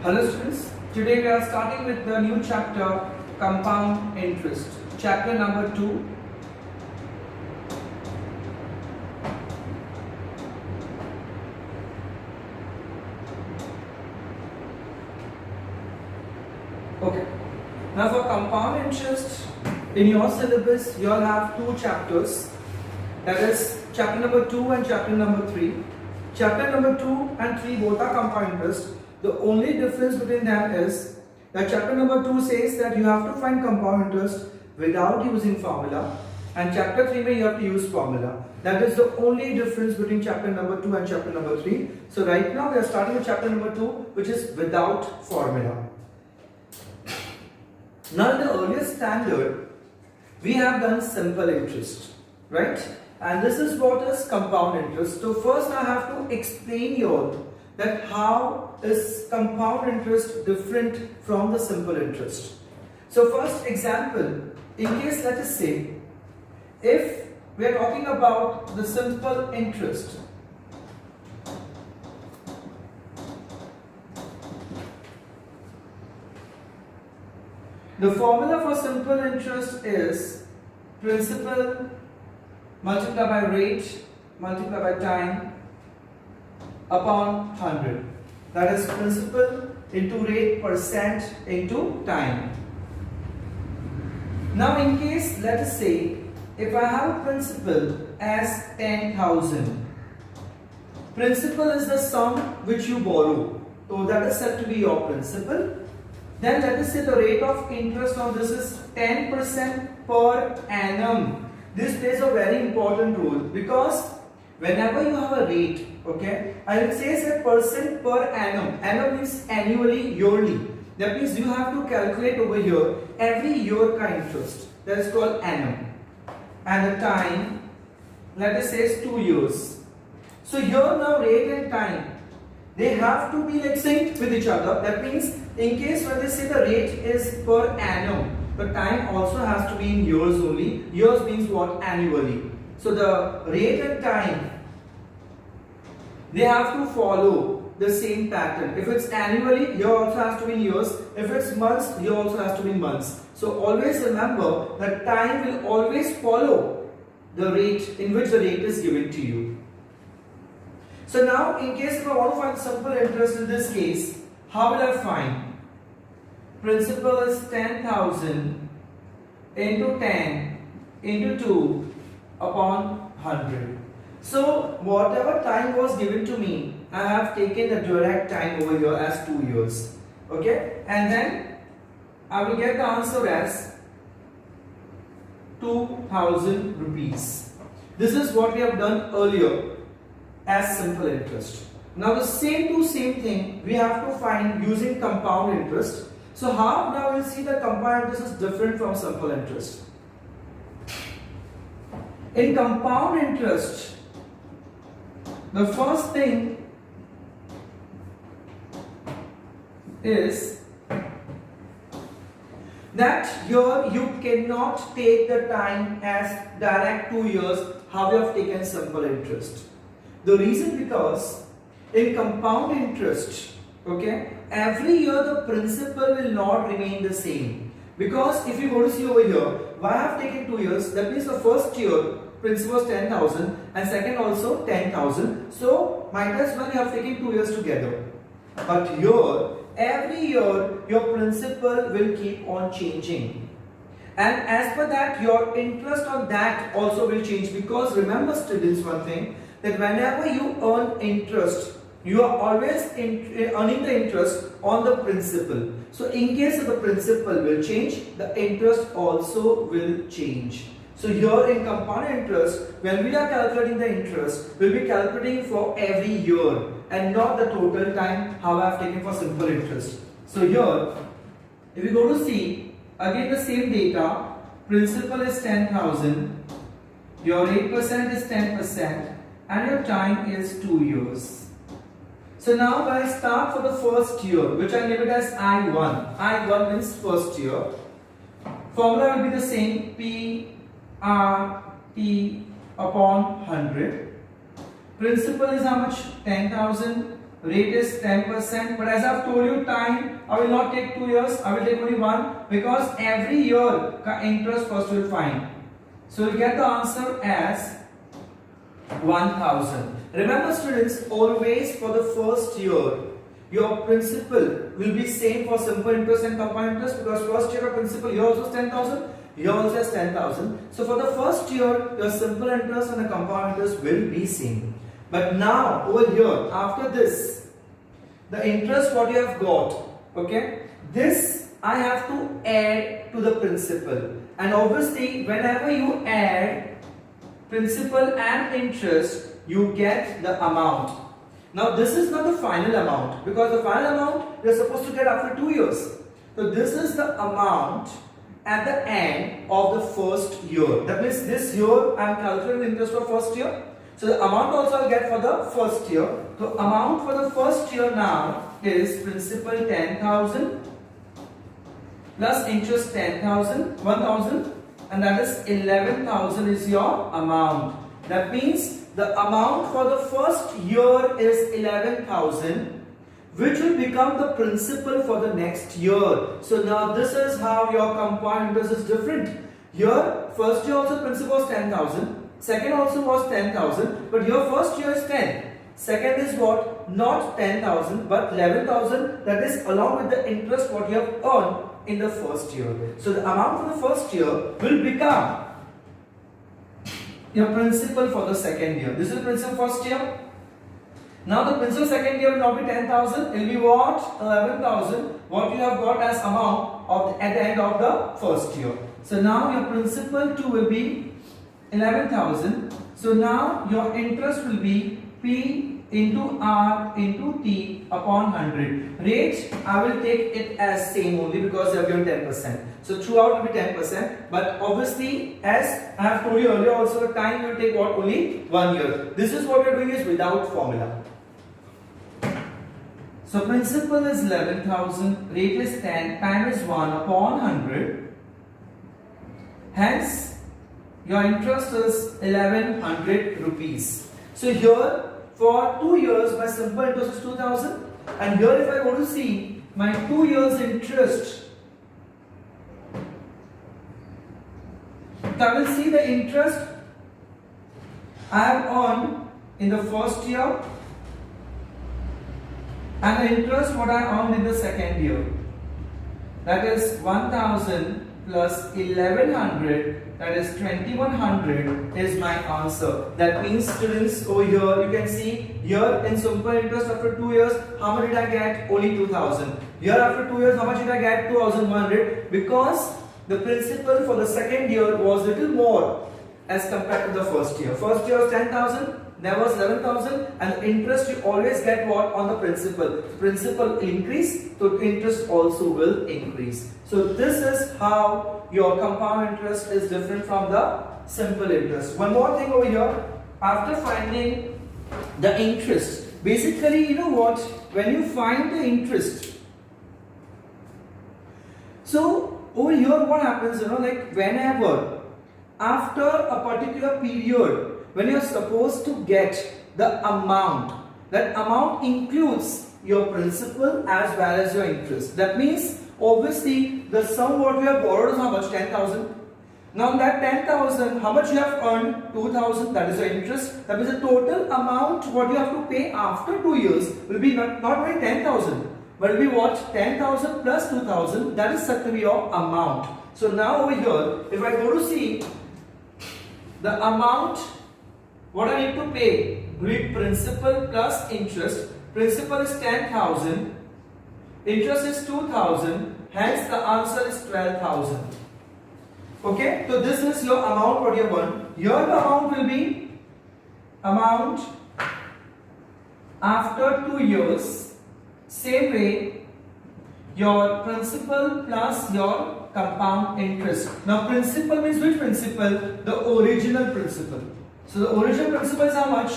Hello students, today we are starting with the new chapter compound interest, chapter number 2. Okay, now for compound interest in your syllabus you all have two chapters, that is chapter number 2 and chapter number 3. Chapter number 2 and 3 both are compound interest. The only difference between them is that chapter number 2 says that you have to find compound interest without using formula, and chapter 3 you have to use formula. That is the only difference between chapter number 2 and chapter number 3. So right now we are starting with chapter number 2, which is without formula. Now in the earlier standard we have done simple interest, right? And this is what is compound interest. So first I have to explain you that how is compound interest different from the simple interest. So first example, in case let us say, if we are talking about the simple interest, the formula for simple interest is principal multiplied by rate multiplied by time upon 100. That is principal into rate percent into time. Now in case let us say if I have a principal as 10,000, principal is the sum which you borrow, so that is said to be your principal. Then let us say the rate of interest on this is 10% per annum. This plays a very important role because whenever you have a rate, okay, I will say it's a percent per annum. Annum means annually, yearly. That means you have to calculate over here every year ka interest. That is called annum. And the time, let us say, is 2 years. So here now rate and time, they have to be like synced with each other. That means in case when they say the rate is per annum, the time also has to be in years only. Years means what? Annually. So the rate and time, they have to follow the same pattern. If it's annually, here also has to be in years. If it's months, here also has to be in months. So always remember that time will always follow the rate in which the rate is given to you. So now in case if I want to find simple interest in this case, how will I find? Principal is 10,000 into 10 into 2 upon 100. So whatever time was given to me, I have taken the direct time over here as 2 years. Okay, and then I will get the answer as 2,000 rupees. This is what we have done earlier as simple interest. Now the same thing we have to find using compound interest. So how now we'll see that compound interest is different from simple interest. In compound interest, the first thing is that here you cannot take the time as direct 2 years how you have taken simple interest. The reason because in compound interest, okay, every year the principal will not remain the same. Because if you go to see over here, why I have taken 2 years, that means the first year principal was 10,000 and second also 10,000. So might as well you have taken 2 years together. But here, every year your principal will keep on changing. And as per that, your interest on that also will change. Because remember students one thing, that whenever you earn interest, you are always earning the interest on the principal. So in case of the principal will change, the interest also will change. So here in compound interest, when we are calculating the interest, we will be calculating for every year and not the total time how I have taken for simple interest. So here, if you go to see, again the same data, principal is 10,000, your 8% is 10% and your time is 2 years. So now when I start for the first year, which I name it as I1. I1 means first year. Formula will be the same, P R T upon 100. Principal is how much? 10,000. rate is 10%, but as I've told you, time, I will not take 2 years, I will take only 1, because every year interest first will find. So we'll get the answer as 1000. Remember students, always for the first year, your principal will be same for simple interest and compound interest, because first year of principal here also is 10,000, here also is 10,000. So for the first year, your simple interest and the compound interest will be same. But now over here, after this, the interest what you have got, okay, this I have to add to the principal, and obviously whenever you add principal and interest, you get the amount. Now this is not the final amount, because the final amount you are supposed to get after 2 years. So this is the amount at the end of the first year. That means this year I am calculating interest for first year. So the amount also I'll get for the first year. So amount for the first year now is principal 10,000 plus interest 1,000, and that is 11,000 is your amount. That means the amount for the first year is 11,000, which will become the principal for the next year. So now this is how your compound interest is different. Here first year also principal was 10,000. Second also was 10,000, but your first year is 10. Second is what? Not 10,000 but 11,000, that is along with the interest what you have earned in the first year. So the amount for the first year will become your principal for the second year. This is principal first year. Now the principal second year will not be 10,000, it will be what? 11,000, what you have got as amount at the end of the first year. So now your principal too will be 11,000. So now your interest will be P into R into T upon 100. Rate, I will take it as same only because they have given 10%. So throughout will be 10%. But obviously, as I have told you earlier also, the time will take what? Only 1 year. This is what we are doing is without formula. So principal is 11,000, rate is 10, time is 1 upon 100. Hence, your interest is 1100 rupees. So here for 2 years my simple interest is 2,000, and here if I go to see my 2 years interest, I will see the interest I have earned in the first year and the interest what I earned in the second year. That is 1,000 plus 1100, that is 2100 is my answer. That means students over here you can see here in simple interest after 2 years how much did I get? Only 2,000. Here after 2 years how much did I get? 2,100, because the principal for the second year was little more as compared to the first year. First year was 10,000, there was 11,000, and the interest you always get what? On the principal. Principal increase, so interest also will increase. So this is how your compound interest is different from the simple interest. One more thing over here, after finding the interest, basically you know what, when you find the interest, so over here what happens, you know, like whenever after a particular period when you are supposed to get the amount, that amount includes your principal as well as your interest. That means obviously the sum what you have borrowed is how much? 10,000. Now that 10,000, how much you have earned? 2,000, that is your interest. That means the total amount what you have to pay after 2 years will be not only 10,000, but will be what? 10,000 plus 2,000, that is said to be your amount. So now over here, if I go to see the amount what I need to pay, read principal plus interest. Principal is 10,000, interest is 2,000, hence the answer is 12,000. Okay, so this is your amount what you have won. Your amount will be amount after 2 years. Same way, your principal plus your compound interest. Now principal means which principal? The original principal. So the original principal is how much?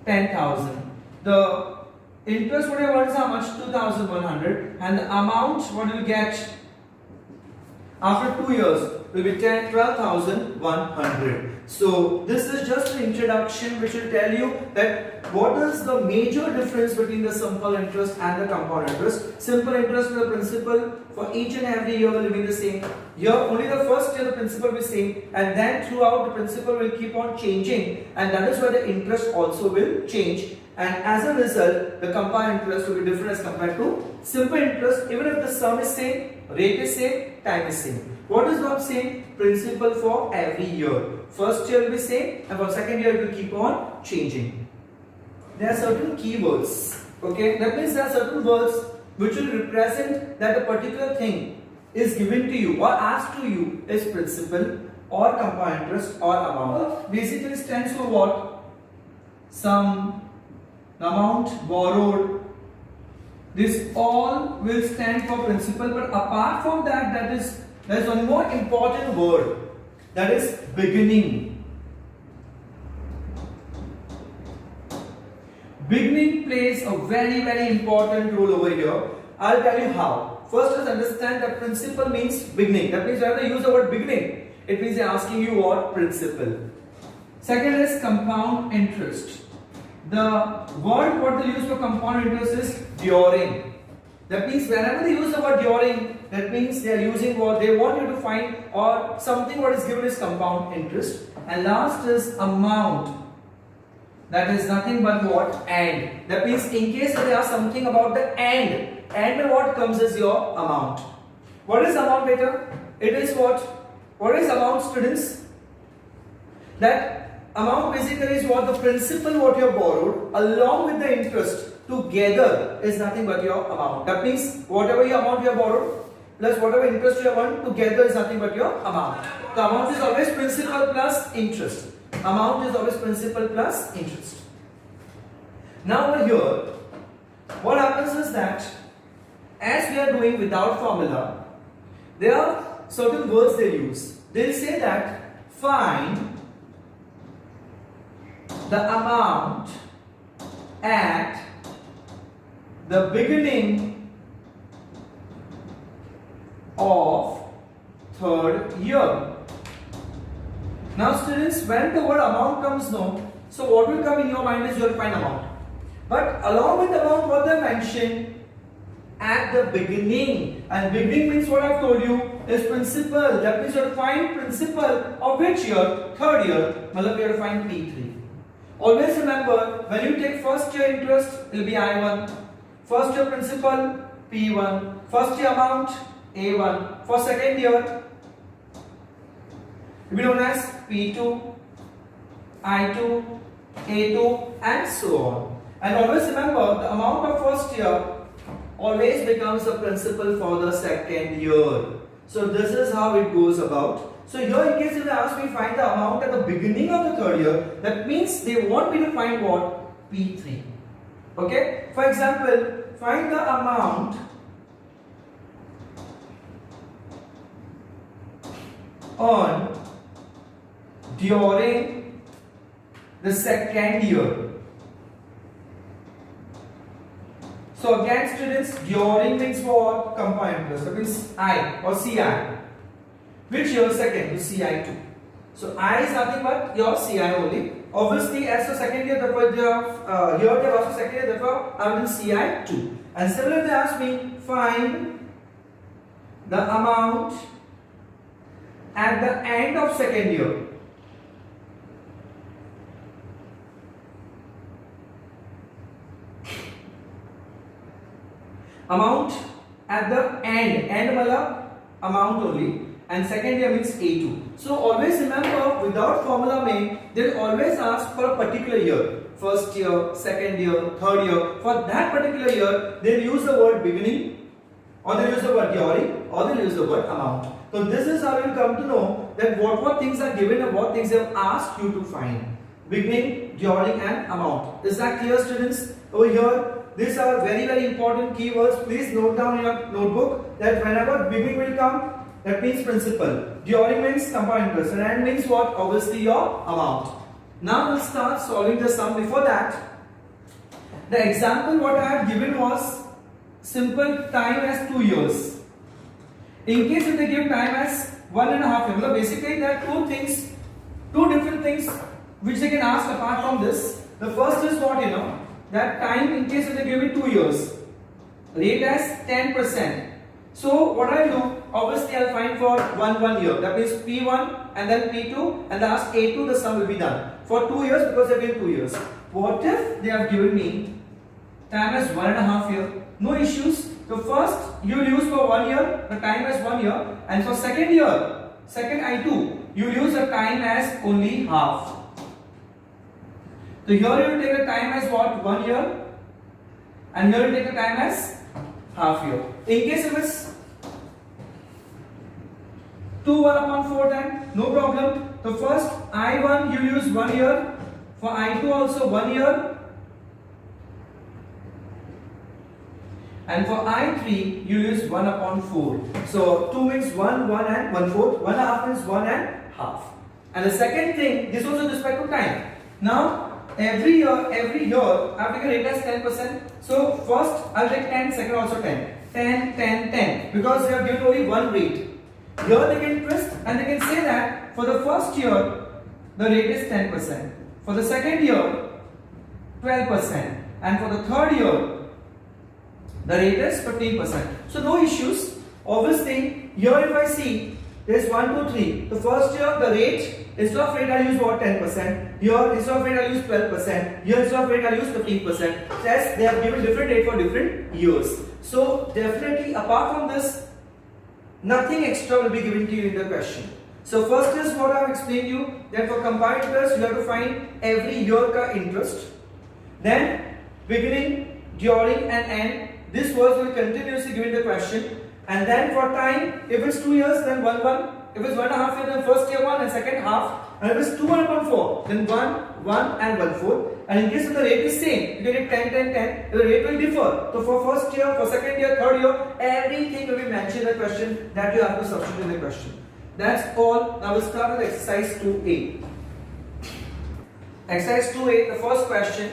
10,000. The interest what you want is how much? 2,100. And the amount what you get After 2 years, it will be 12,100. So this is just an introduction which will tell you that what is the major difference between the simple interest and the compound interest. Simple interest with the principal for each and every year will remain the same. Here only the first year the principal will be same, and then throughout the principal will keep on changing, and that is why the interest also will change. And as a result, the compound interest will be different as compared to simple interest, even if the sum is same, rate is same, time is same. What is not same? Principal for every year. First year will be same, and for second year it will keep on changing. There are certain keywords. Okay, that means there are certain words which will represent that a particular thing is given to you or asked to you is principal or compound interest or amount. Basically stands for what? Sum, amount borrowed. This all will stand for principal, but apart from that, there is one more important word, that is beginning. Beginning plays a very important role over here. I'll tell you how. First, let's understand that principal means beginning. That means whenever you use the word beginning, it means they're asking you what? Principal. Second is compound interest. The word what they use for compound interest is during. That means whenever they use the word during, that means they are using what they want you to find, or something what is given is compound interest. And last is amount. That is nothing but what? And. That means in case they ask something about the and what comes is your amount. What is amount, beta? It is what? What is amount, students? That amount basically is what the principal what you have borrowed along with the interest together is nothing but your amount. That means whatever your amount you have borrowed plus whatever interest you have earned together is nothing but your amount. The amount is always principal plus interest. Amount is always principal plus interest. Now over here, what happens is that as we are doing without formula, there are certain words they use. They'll say that find the amount at the beginning of third year. Now students, when the word amount comes now, so what will come in your mind is you will find amount. But along with amount, what they mentioned at the beginning, and beginning means what I have told you is principal. That means you have to find principal of which year? Third year. Matlab you have to find P3. Always remember, when you take first year interest, it will be I1. First year principal, P1. First year amount, A1. For second year, it will be known as P2, I2, A2 and so on. And always remember, the amount of first year always becomes the principal for the second year. So this is how it goes about. So here in case if they ask me find the amount at the beginning of the third year, that means they want me to find what? P3. Okay? For example, find the amount on during the second year. So again students, during means what? Compound interest. That means I or CI. Which year? Second, to CI2. So I is nothing but your CI only. Obviously, as for second year, therefore here they have asked for second year, therefore I am in CI2. And similarly, they asked me find the amount at the end of second year. Amount at the end matlab amount only, and second year means A2. So always remember, without formula they will always ask for a particular year. First year, second year, third year. For that particular year, they will use the word beginning, or they will use the word during, or they will use the word amount. So this is how you will come to know that what things are given and what things they have asked you to find. Beginning, during and amount. Is that clear students? Over here, these are very important keywords. Please note down in your notebook that whenever beginning will come, that means principal. During means compound interest. And end means what? Obviously your amount. Now we'll start solving the sum. Before that, the example what I have given was simple time as 2 years. In case if they give time as 1.5 year, basically there are two different things which they can ask apart from this. The first is what that time in case if they give it 2 years, rate as 10%. So what I'll do, obviously I'll find for one year. That means P1 and then P2 and last A2 the sum will be done. For 2 years because they've been 2 years. What if they have given me time as 1.5 year? No issues. So first you will use for 1 year, the time as 1 year, and for second year, second I2, you will use the time as only half. So here you will take the time as what? 1 year, and here you will take the time as half year. In case if it's 1/4 time, no problem. So first I1 you use 1 year, for I2 also 1 year, and for I3 you use 1/4. So 2 means 1, 1 and 1/4. 1.5 means 1 and half. And the second thing, this was with respect to time. Now every year I've taken rate as 10%. So first I'll take 10, second also 10. 10, 10, 10. Because they have given only one rate. Here they can twist and they can say that for the first year the rate is 10%. For the second year 12%. And for the third year the rate is 15%. So no issues. Obviously here if I see there is 1, 2, 3. The first year the rate, instead of rate I'll use what? 10%. Here instead of rate I'll use 12%. Here instead of rate I'll use 15%. Yes, they have given different rate for different years. So definitely apart from this, nothing extra will be given to you in the question. So first is what I have explained to you, that for compound interest you have to find every year ka interest. Then beginning, during and end, this words will continuously given the question. And then for time, if it's 2 years then 1, 1. If it's 1.5 years then first year 1 and second half. And if it's 2 1/4 then 1, 1 and 1/4. And in case if the rate is same, you get 10, 10, 10, the rate will differ. So for first year, for second year, third year, everything will be mentioned in the question that you have to substitute in the question. That's all. Now we'll start with exercise 2A. Exercise 2A, the first question.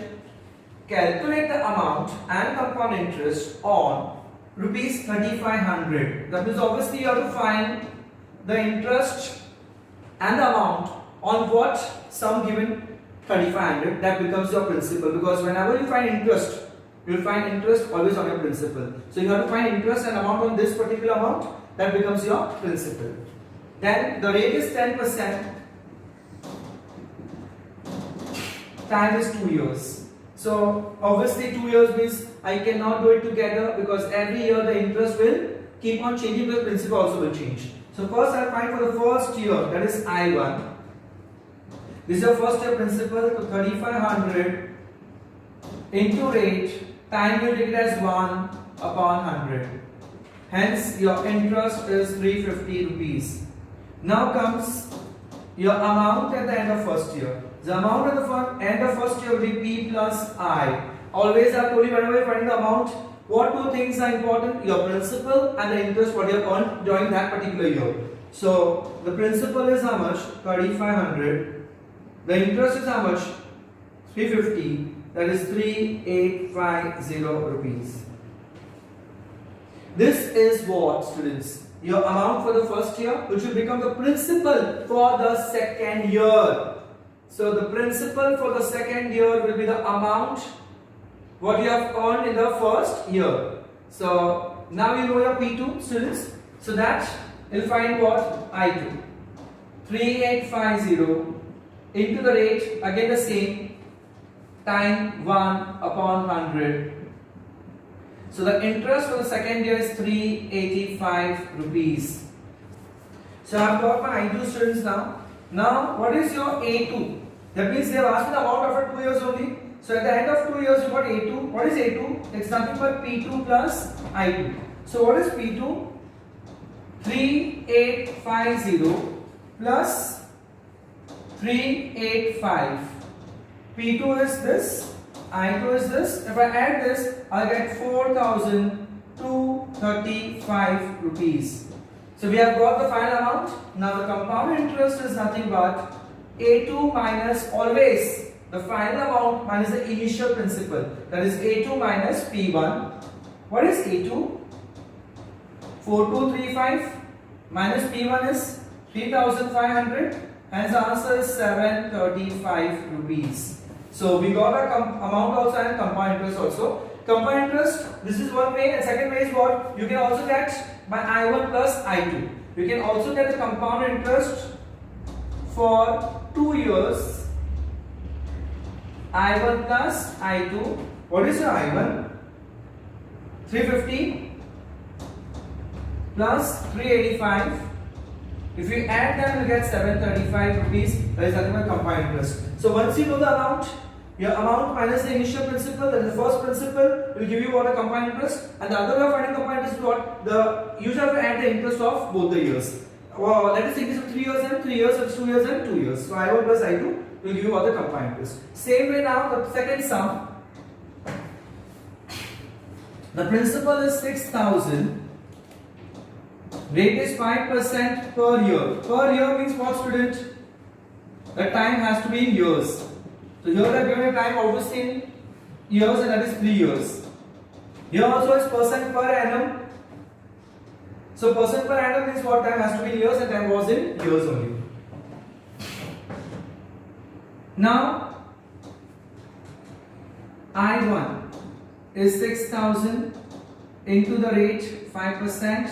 Calculate the amount and compound interest on rupees 3,500. That means obviously you have to find the interest and the amount on what sum given 3,500. That becomes your principal, because whenever you find interest, you will find interest always on your principal. So you have to find interest and amount on this particular amount. That becomes your principal. Then the rate is 10%. Time is 2 years. So obviously 2 years means I cannot do it together, because every year the interest will keep on changing, the principal also will change. So first I will find for the first year, that is I1. This is your first year principal, so 3,500 into rate, time you take it as 1/100. Hence your interest is 350 rupees. Now comes your amount at the end of first year. The amount at the end of first year will be P plus I. Always I have told you, whenever you are finding the amount, what two things are important? Your principal and the interest what you have earned during that particular year. So the principal is how much? 3,500. The interest is how much? 350. That is 3,850 rupees. This is what, students? Your amount for the first year, which will become the principal for the second year. So the principal for the second year will be the amount what you have earned in the first year. So now you know your P2, students. So that you'll find what? I2. 3,850 into the rate, again the same, time 1/100. So the interest for the second year is 385 rupees. So I've got my I2 students now. Now what is your A2? That means they have asked the amount after 2 years only. So at the end of 2 years you got A2. What is A2? It's nothing but P2 plus I2. So what is P2? 3,850 plus 385. P2 is this, I2 is this. If I add this, I'll get 4,235 rupees. So we have got the final amount. Now the compound interest is nothing but A2 minus, always the final amount minus the initial principal. That is A2 minus P1. What is A2? 4,235. minus P1 is 3,500. Hence the answer is 735 rupees. So we got a amount also and compound interest also. Compound interest, this is one way, and second way is what? You can also get by I1 plus I2. You can also get the compound interest for 2 years. I1 plus I2. What is your I1? 350 plus 385. If you add them, you get 735 rupees. That is nothing but compound interest. So once you know the amount, your amount minus the initial principal, that is the first principal, will give you what a compound interest. And the other way of finding compound interest is what? You have to add the interest of both the years. Well, let us take this of 3 years and 3 years, or 2 years and 2 years. So I1 plus I2 will give you all the compound interest. Same way now, the second sum. The principal is 6,000. Rate is 5% per year. Per year means what, student? The time has to be in years. So here I have given a time obviously in years, and that is 3 years. Here also is percent per annum. So percent per annum means what? Time has to be in years, and time was in years only. Now I1 is 6,000 into the rate 5%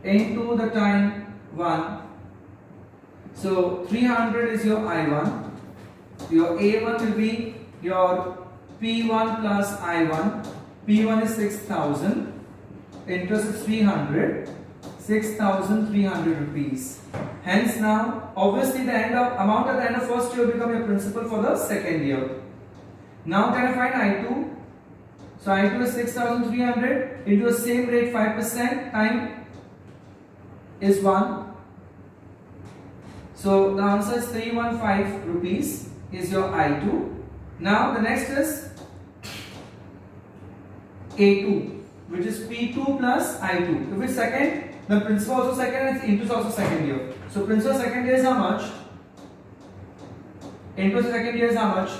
into the time 1. So 300 is your I1. Your A1 will be your P1 plus I1. P1 is 6,000. Interest is 300. 6,300 rupees. Hence now, obviously the amount at the end of first year will become your principal for the second year. Now can I find I2? So I2 is 6,300 into the same rate 5%, time is 1. So the answer is 315 rupees is your I2. Now the next is A2, which is P2 plus I2. If it's second, the principal also second and interest also second year. So principal second year is how much? Interest second year is how much?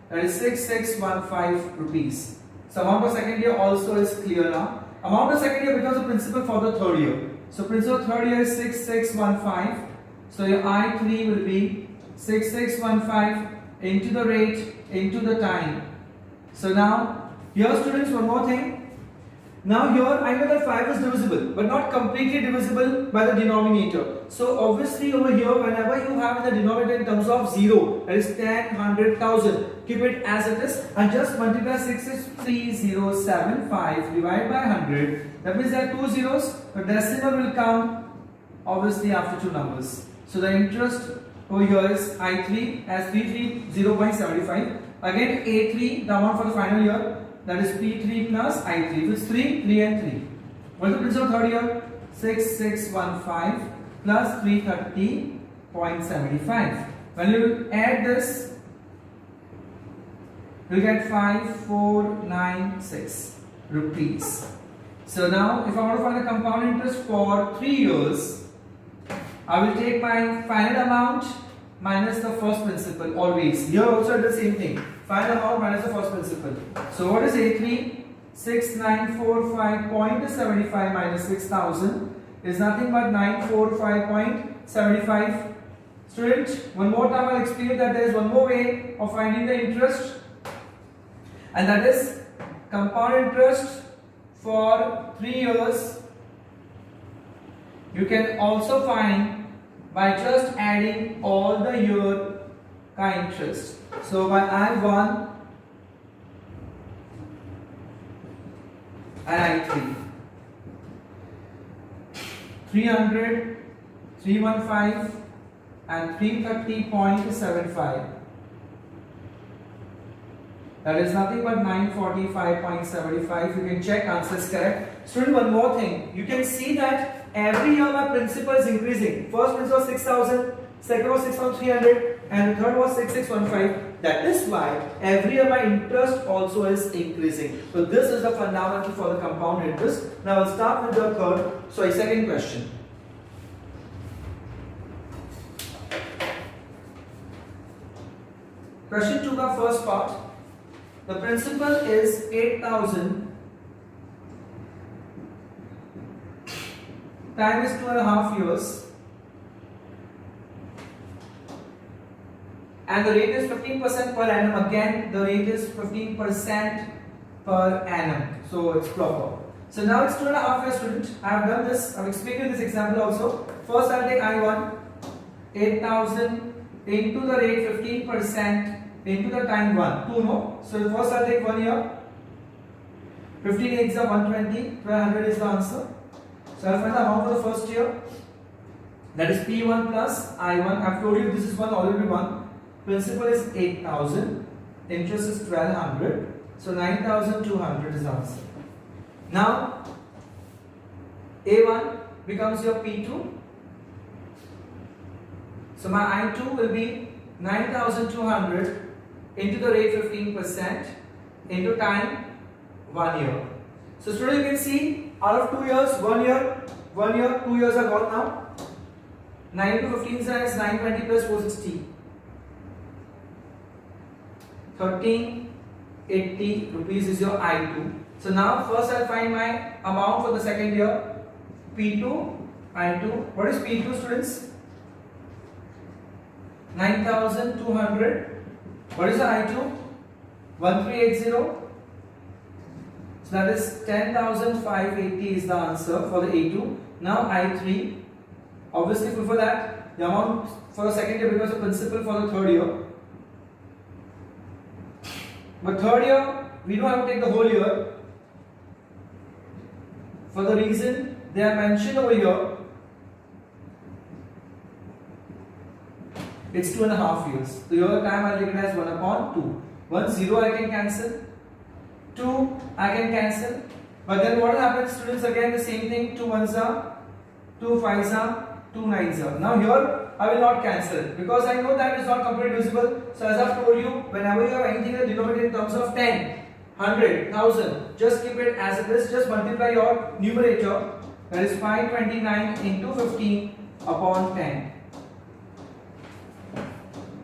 That is 6615 rupees. So amount of second year also is clear now. Amount of second year becomes the principal for the third year. So principal third year is 6615. So your I3 will be 6615 into the rate into the time. So now here students, one more thing. Now here I know that 5 is divisible, but not completely divisible by the denominator. So obviously over here, whenever you have the denominator in terms of 0, that is 10, 100, 1000, keep it as it is and just multiply 63075 divided by 100. That means there are 2 zeros. The decimal will come obviously after 2 numbers. So the interest over here is I3 as 330.75. Again A3, the amount for the final year. That is P3 plus I3, which is 3, 3 and 3. What is the principal third year? 6615 plus 330.75. When you add this, you get 5496 rupees. So now if I want to find the compound interest for 3 years, I will take my final amount minus the first principal always. Here also the same thing. Final amount minus the first principal. So what is A3? 6945.75 minus 6000 is nothing but 945.75. Student, one more time I'll explain that there is one more way of finding the interest, and that is compound interest for 3 years. You can also find by just adding all the year interest. So by I1 and I3, 300, 315 and 330.75. That is nothing but 945.75. You can check answer is correct. Student, one more thing. You can see that every year my principal is increasing. First principal was 6,000, second was 6,300, and the third was 6615. That is why every year my interest also is increasing. So this is the fundamental for the compound interest. Now I'll start with the second question. Question 2 का first part. The principal is 8,000 time is 2.5 years, and the rate is 15% per annum. Again, the rate is 15% per annum, so it's proper. So now it's 2.5 years, student. I have done this. I have explained you this example also. First, I'll take I1, 8,000 into the rate 15% into the time 1. 2, no? So first I'll take 1 year. 15 8s are 120. 1200 is the answer. So I'll find the amount for the first year. That is P1 plus I1. I've told you this is one already one. Principal is 8,000. Interest is 1200. So 9,200 is the answer. Now A1 becomes your P2. So my I2 will be 9,200 into the rate 15% into time 1 year. So student, you can see out of 2 years, 1 year, 2 years are gone now. 9 to 15 is 920 plus 460. 1380 rupees is your I2. So now first I'll find my amount for the second year. P2, I2. What is P2, students? 9,200. What is the I2? 1380. So that is 10,580 is the answer for the A2. Now I3. Obviously for that, the amount for the second year becomes the principal for the third year. But third year, we don't have to take the whole year. For the reason they are mentioned over here, it's 2.5 years. So your time I'll take it as 1 upon 2. 1 0 I can cancel. 2 I can cancel. But then what happens, students? Again the same thing. 2 1s are, 2 5s are, 2 9s are. Now here I will not cancel because I know that it's not completely divisible. So as I've told you, whenever you have anything that denominated in terms of 10, 100, 1000, just keep it as it is. Just multiply your numerator. That is 529 into 15 upon 10.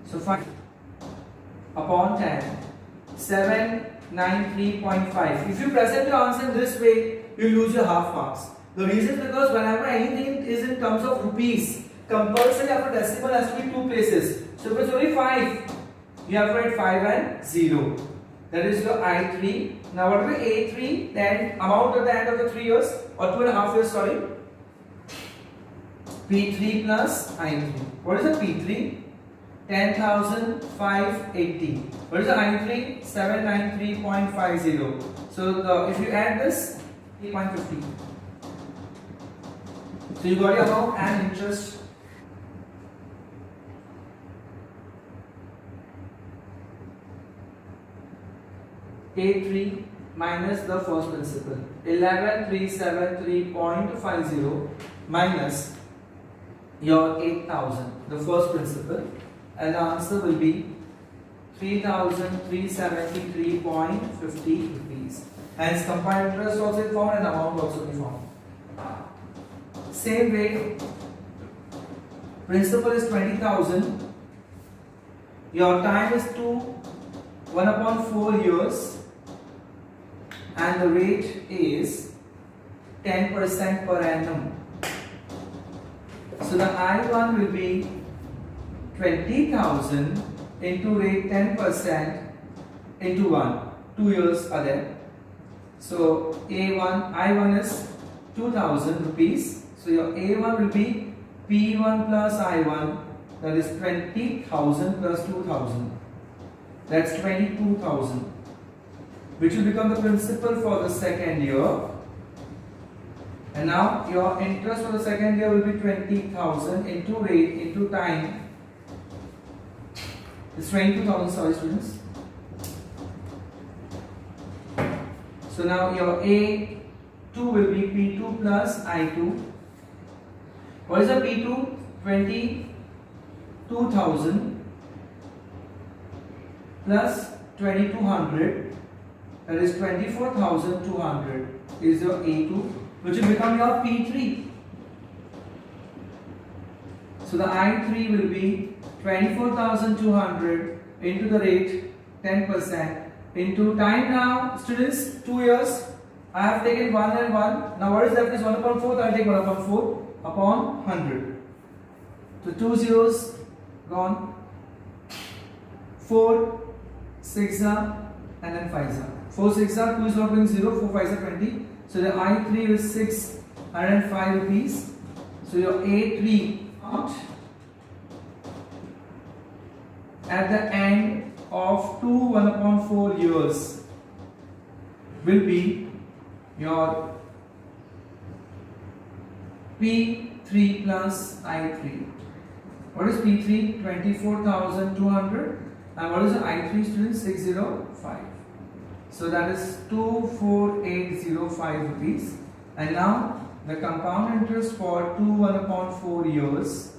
So 5 upon 10, 793.5. If you present your answer in this way, you lose your half marks. The reason is because whenever anything is in terms of rupees, compulsory after decimal has to be 2 places. So if it's only 5, you have to write 5 and 0. That is your I3. Now what will be A3? Then amount at the end of the 3 years or 2.5 years, sorry. P3 plus I3. What is the P3? 10,580. What is the I3? 793.50. So if you add this, 8.50. So you got your amount and interest. A3 minus the first principal. 11,373.50 minus your 8,000, the first principal, and the answer will be 3,373.50 rupees. Hence combined interest also be found and amount also be found. Same way, principal is 20,000. Your time is 1 upon 4 years, and the rate is 10% per annum. So the I1 will be 20,000 into rate 10% into 1. 2 years are there. So I1 is 2,000 rupees. So your A1 will be P1 plus I1, that is 20,000 plus 2,000. That's 22,000, which will become the principal for the second year. And now your interest for the second year will be 20,000 into rate into time. It's 22,000, sorry students. So now your A2 will be P2 plus I2. What is the P2? 22,000 plus 2,200, that is 24,200 is your A2, which will become your P3. So the I3 will be 24,200 into the rate 10% into time. Now students, 2 years, I have taken 1 and 1. Now what is left is 1 upon 4. I will take 1 upon 4 upon 100. So 2 zeros gone. 4 6 and then 5 4 6 2 is not going 0. 4 5 20. So the I3 is 605 rupees. So your A3 amount at the end of 1 upon 4 years will be your P3 plus I3. What is P3? 24,200. And what is the I3 student? 605. So that is 24805 rupees. And now the compound interest for 1 upon 4 years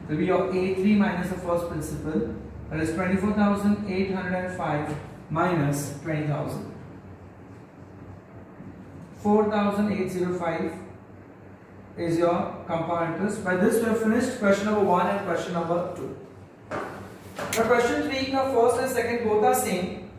will be your A3 minus the first principal. That is 24,805 minus 20,000. 4,805 is your compound interest. By this we have finished question number 1 and question number 2. Now question 3, the first and second both are same.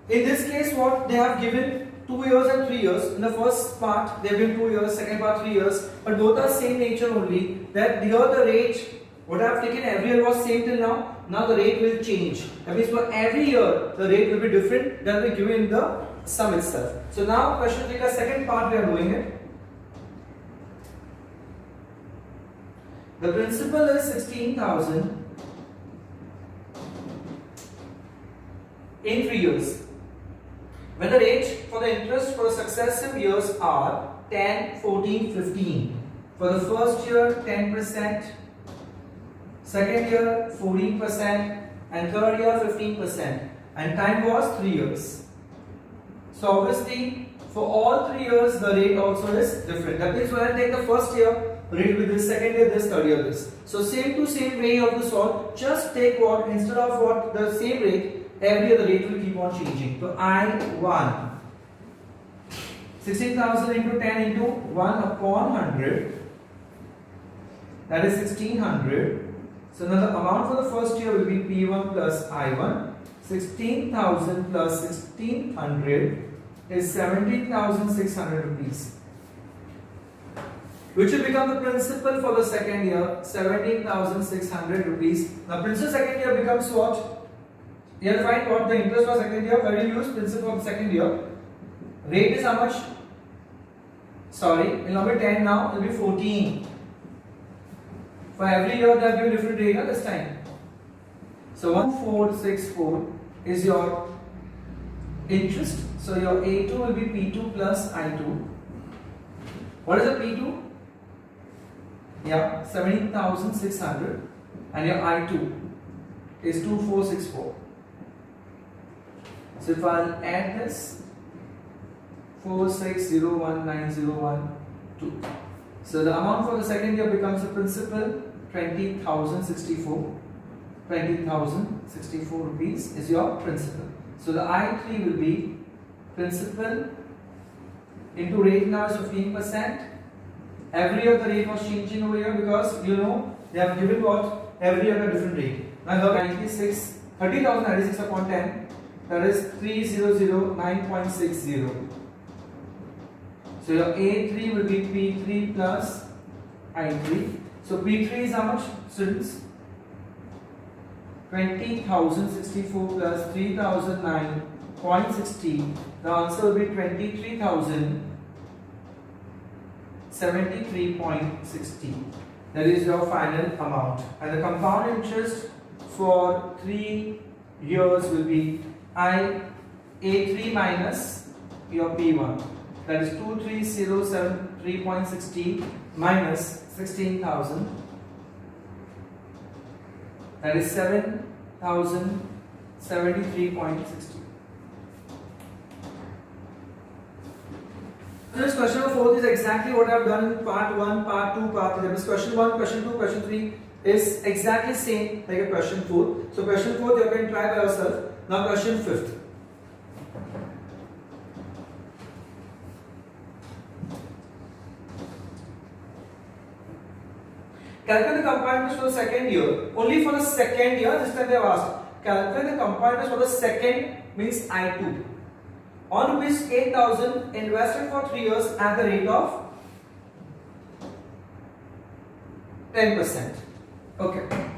In this case what they have given 2 years and 3 years. In the first part they have given 2 years, second part 3 years, but both are same nature only. That here the rate what I have taken every year was same till now. Now the rate will change. That means for every year the rate will be different than we given in the sum itself. So now question 3, the second part we are doing it. The principal is 16,000 in 3 years. When the rate for the interest for the successive years are 10, 14, 15. For the first year 10%, second year 14%, and third year 15%. And time was 3 years. So obviously for all 3 years the rate also is different. That means when I take the first year, rate will be this, second year this, third year this. So same to same way of the solve. Just take what instead of what the same rate. Every year the rate will keep on changing. So I1 16,000 into 10 into 1 upon 100, that is 1600. So now the amount for the first year will be P1 plus I1. 16,000 plus 1600 is 17,600 rupees, which will become the principal for the second year, 17,600 rupees. Now principal second year becomes what? You have to find what the interest for second year. Where you use principal for the second year. Rate is how much? Sorry, it will not be 10 now, it will be 14. For every year they have given different rate at this time. So 1464 is your interest. So your A2 will be P2 plus I2. What is the P2? Yeah, 17,600. And your I2 is 2464. So if I'll add this 46019012. So the amount for the second year becomes the principal 20,064. 20,064 rupees is your principal. So the I3 will be principal into rate now is 15%. Every year the rate was changing over here because you know they have given what every year a different rate. Now 30,096 upon 10, that is 3009.60. So your A3 will be P3 plus I3. So P3 is how much, students? 20,064 plus 3,009.60. The answer will be 23,073.60. That is your final amount. And the compound interest for 3 years will be A3 minus your P1. That is 23,073.60 minus 16,000. That is 7,073.60. This question number 4 is exactly what I have done in part 1, part 2, part 3. This question 1, question 2, question 3 is exactly same like a question 4. So question 4 you can try by yourself. Now question 5th. Calculate the compound interest for the second year. Only for the second year, this time they have asked. Calculate the compound interest for the second means I2. on rupees 8,000 invested for 3 years at the rate of 10%. Okay.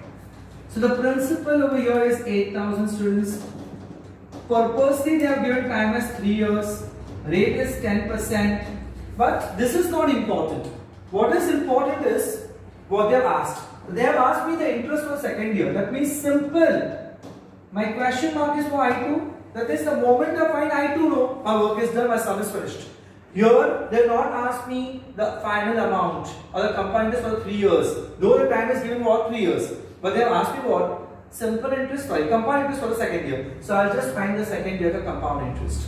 So the principal over here is 8,000 students. Purposely they have given time as 3 years. Rate is 10%. But this is not important. What is important is what they have asked. They have asked me the interest for second year. That means simple. My question mark is for I2. That is the moment I find I2, no, my work is done, my sum is finished. Here, they have not asked me the final amount or the compound interest for 3 years. Though the time is given for 3 years. But they have asked me what? Simple interest, sorry, compound interest for the second year. So I'll just find the second year, the compound interest.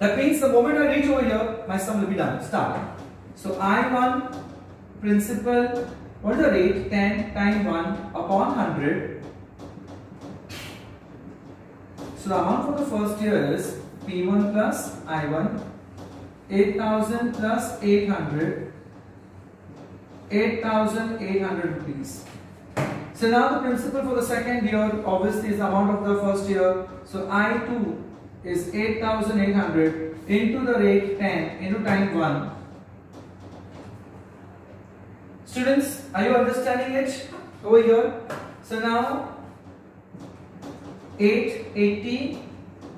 That means the moment I reach over here, my sum will be done. Start. So I1 principal, what is the rate? 10 times 1 upon 100. So the amount for the first year is P1 plus I1, 8,000 plus 800, 8,800 rupees. So now the principal for the second year obviously is the amount of the first year. So I2 is 8,800 into the rate 10 into time 1. Students, are you understanding it over here? So now 880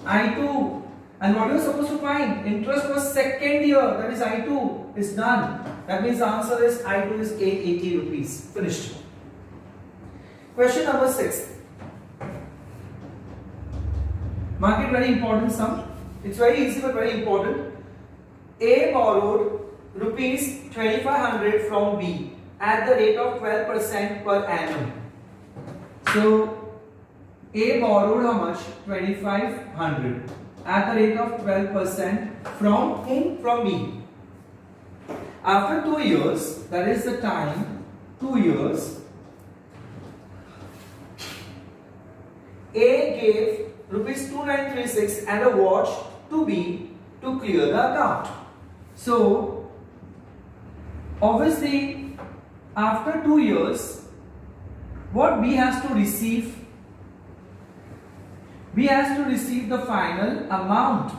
I2, and what you are supposed to find? Interest for second year, that is I2, is done. That means the answer is I2 is 880 rupees. Finished. Question number 6. Mark it, very important sum. It's very easy but very important. A borrowed rupees 2,500 from B at the rate of 12% per annum. So A borrowed how much? 2,500 at the rate of 12% from whom? From B. After 2 years, that is the time, 2 years, A gave rupees 2,936 and a watch to B to clear the account. So obviously after 2 years, what B has to receive? B has to receive the final amount,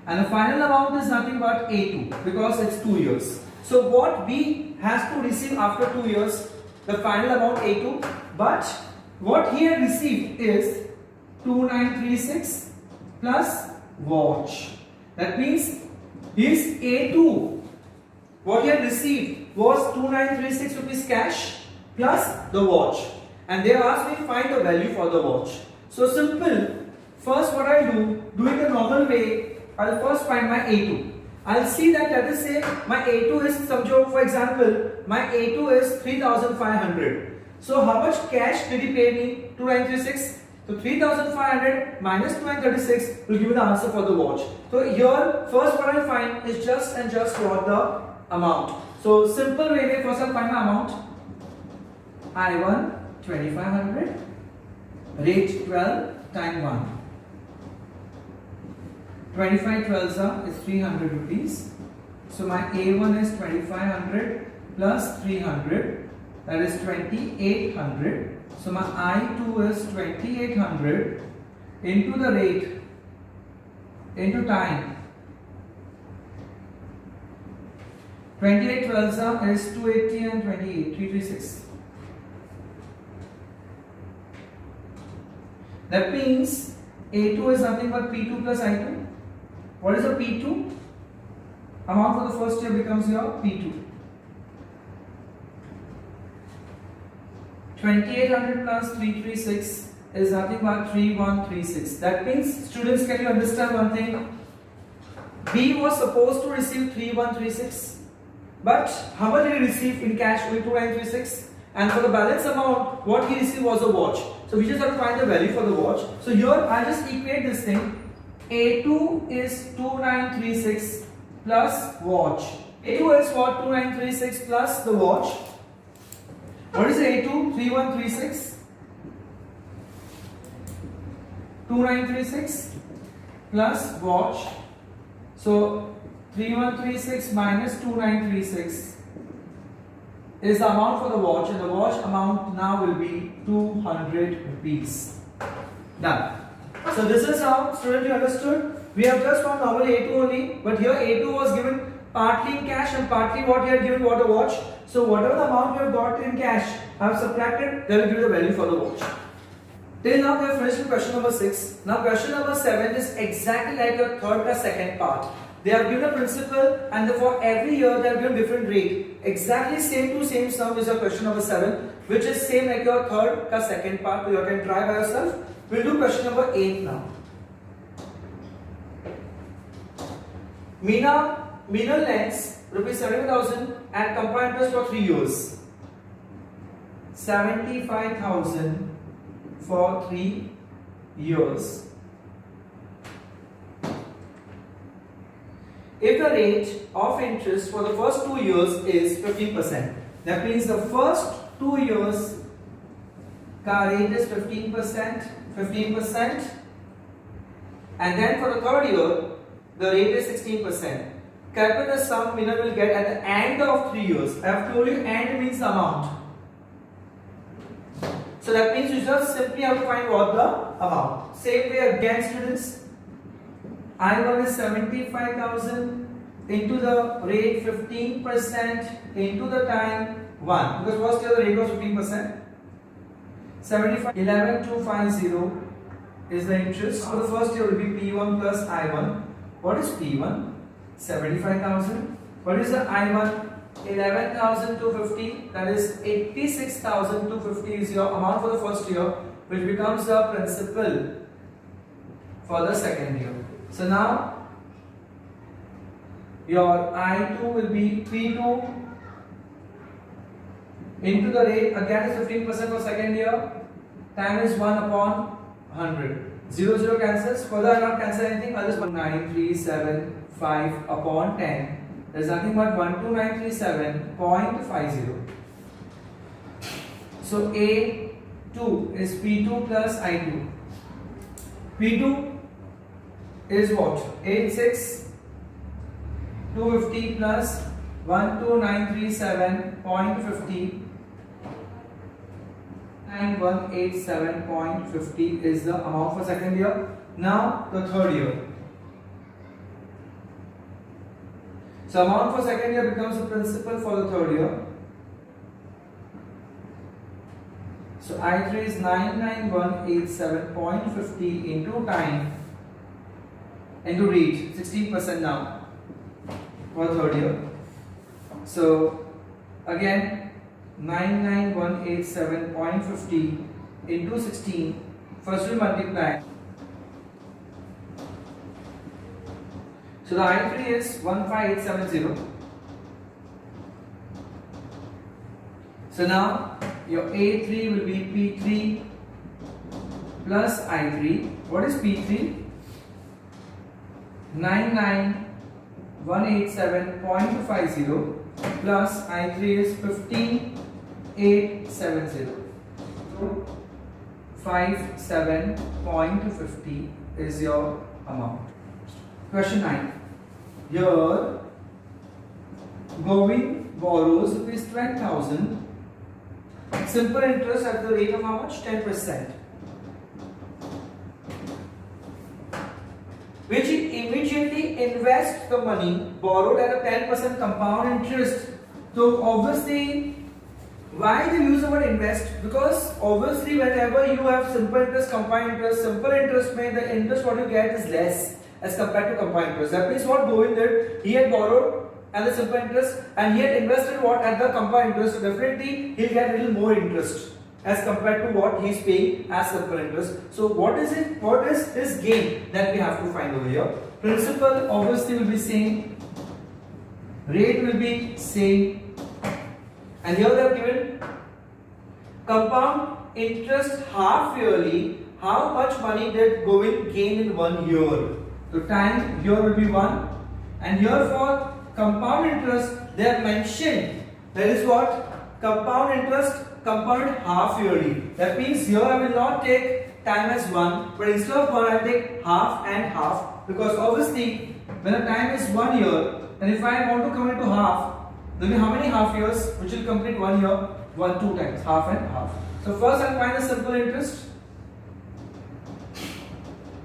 and the final amount is nothing but A2 because it's 2 years. So what B has to receive after 2 years? The final amount A2, but what he had received is 2,936 plus watch. That means his A2, what he had received was 2,936 rupees cash plus the watch, and they asked me to find the value for the watch. So simple. First what I do it the normal way, I'll first find my A2. I'll see that, let us say my A2 is, for example, my A2 is 3,500. So how much cash did he pay me? 2,936. So 3,500 minus 2,936 will give me the answer for the watch. So here first what I find is just what the amount. So simple way, first I'll find my amount. I1 2,500, rate 12 times 1. 25 12s is 300 rupees. So my A1 is 2,500 plus 300, that is 2,800. So my I2 is 2,800 into the rate into time. 28 12s is 280 and 28, 336. That means A2 is nothing but P2 plus I2. What is a P2? Amount for the first year becomes your P2. 2,800 plus 336 is nothing but 3,136. That means, students, can you understand one thing? B was supposed to receive 3,136, but how much did he receive in cash? 2,936. And for the balance amount, what he received was a watch. So we just have to find the value for the watch. So here I just equate this thing. A2 is 2,936 plus watch. A2 is what? 2,936 plus the watch. What is A2? 3,136. 2,936 plus watch. So 3,136 minus 2,936 is the amount for the watch, and the watch amount now will be 200 rupees. Done. So this is how, student, you understood? We have just found normal A2 only, but here A2 was given partly in cash and partly what he had given what a watch. So whatever the amount we have got in cash, I have subtracted, they will give you the value for the watch. Till now we have finished with question number 6. Now question number 7 is exactly like your third or second part. They have given a principal and for every year they have given different rate. Exactly same to same sum is your question number 7, which is same like your third or second part. So you can try by yourself. We'll do question number 8 now. Mina lends rupees 70,000 at compound interest for 3 years. 75,000 for 3 years. If the rate of interest for the first 2 years is 15%, that means the first 2 years ka rate is 15%, and then for the third year the rate is 16%. Calculate the sum Mina will get at the end of 3 years. I have told you end means the amount. So that means you just simply have to find what the amount. Same way again, students. I1 is 75,000 into the rate 15% into the time 1. Because first year the rate was 15%. 11250 is the interest. For the first year will be P1 plus I1. What is P1? 75,000. What is the I1? 11,250. That is 86,250 is your amount for the first year, which becomes the principal for the second year. So now your I2 will be P2 into the rate, again is 15% for second year. Time is 1 upon 100. 0, 0 cancels. Further I will not cancel anything. I'll just put 9375 upon 10. There is nothing but 12937.50. So A2 is P2 plus I2. P2 is what? 86,250 plus 12937.50. 9187.50 is the amount for second year. Now the third year. So amount for second year becomes the principal for the third year. So I3 is 99187.50 into time into rate 16% now for third year. So again 99187.50 into 16. First we multiply. So the I3 is 15870. So now your A3 will be P3 plus I3. What is P3? 99187.50 plus I3 is 15870. 57.50 is your amount. Question 9. Here Govind borrows rupees 12,000. Simple interest at the rate of how much? 10%. Which he immediately invests the money borrowed at a 10% compound interest. So obviously, why do you use the word invest? Because obviously whenever you have simple interest, compound interest means the interest what you get is less as compared to compound interest. That means what Govind did, he had borrowed at the simple interest and he had invested what at the compound interest. So definitely he'll get a little more interest as compared to what he's paying as simple interest. So what is it? What is his gain that we have to find over here? Principal obviously will be same, rate will be same, and here they have given compound interest half yearly. How much money did Govind gain in 1 year? So time here will be 1, and here for compound interest they have mentioned that is what? Compound interest compounded half yearly. That means here I will not take time as 1, but instead of 1 I will take half and half, because obviously when the time is 1 year, and if I want to come into half, there will be how many half years which will complete 1 year? 2 times, half and half. So first I will find the simple interest.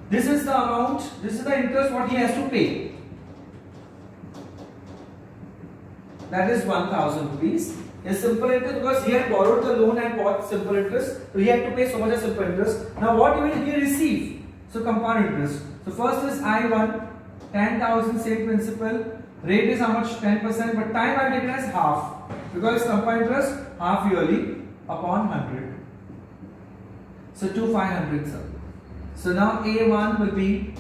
This is the amount, this is the interest what he has to pay. That is 1000 rupees. Is simple interest because he had borrowed the loan and bought simple interest. So he had to pay so much of simple interest. Now what will he receive? So compound interest. So first is I1, 10,000 same principal. Rate is how much? 10%. But time I have taken as half. Because compound interest half yearly upon 100. So 2500 sir. So now A1 will be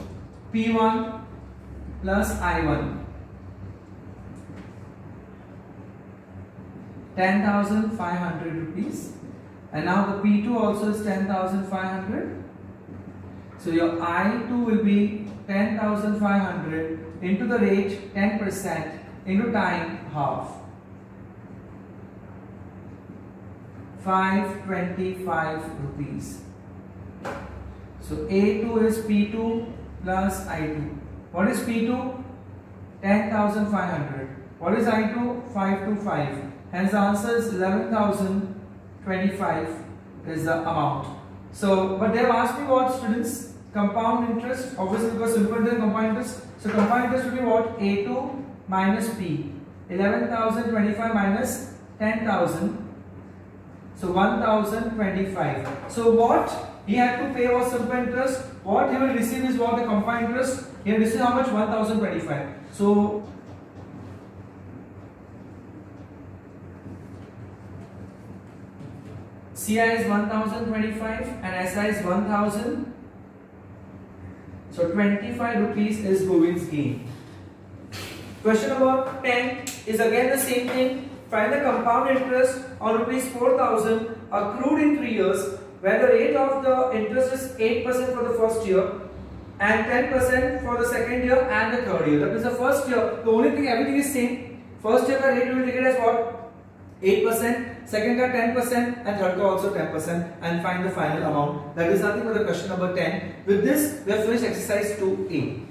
P1 plus I1. 10,500 rupees. And now the P2 also is 10,500. So your I2 will be 10,500 into the rate 10% into time half. 525 rupees. So A2 is P2 plus I2. What is P2? 10,500. What is I2? 525. Hence the answer is 11,025 is the amount. So, but they have asked me what, students? Compound interest, obviously because simple interest compound interest. So compound interest will be what? A2 minus P. 11,025 minus 10,000. So 1,025. So what he had to pay was simple interest. What he will receive is what? The compound interest. He will receive how much? 1,025. So CI is 1025 and SI is 1000. So 25 rupees is Govind's gain. Question number 10 is again the same thing. Find the compound interest on rupees 4,000 accrued in 3 years, where the rate of the interest is 8% for the first year and 10% for the second year and the third year. That is the first year. The only thing, everything is same. First year ka rate we will take it as what? 8%, second ka 10% and third ka also 10% and find the final amount. That is nothing but the question number 10. With this, we have finished exercise 2A.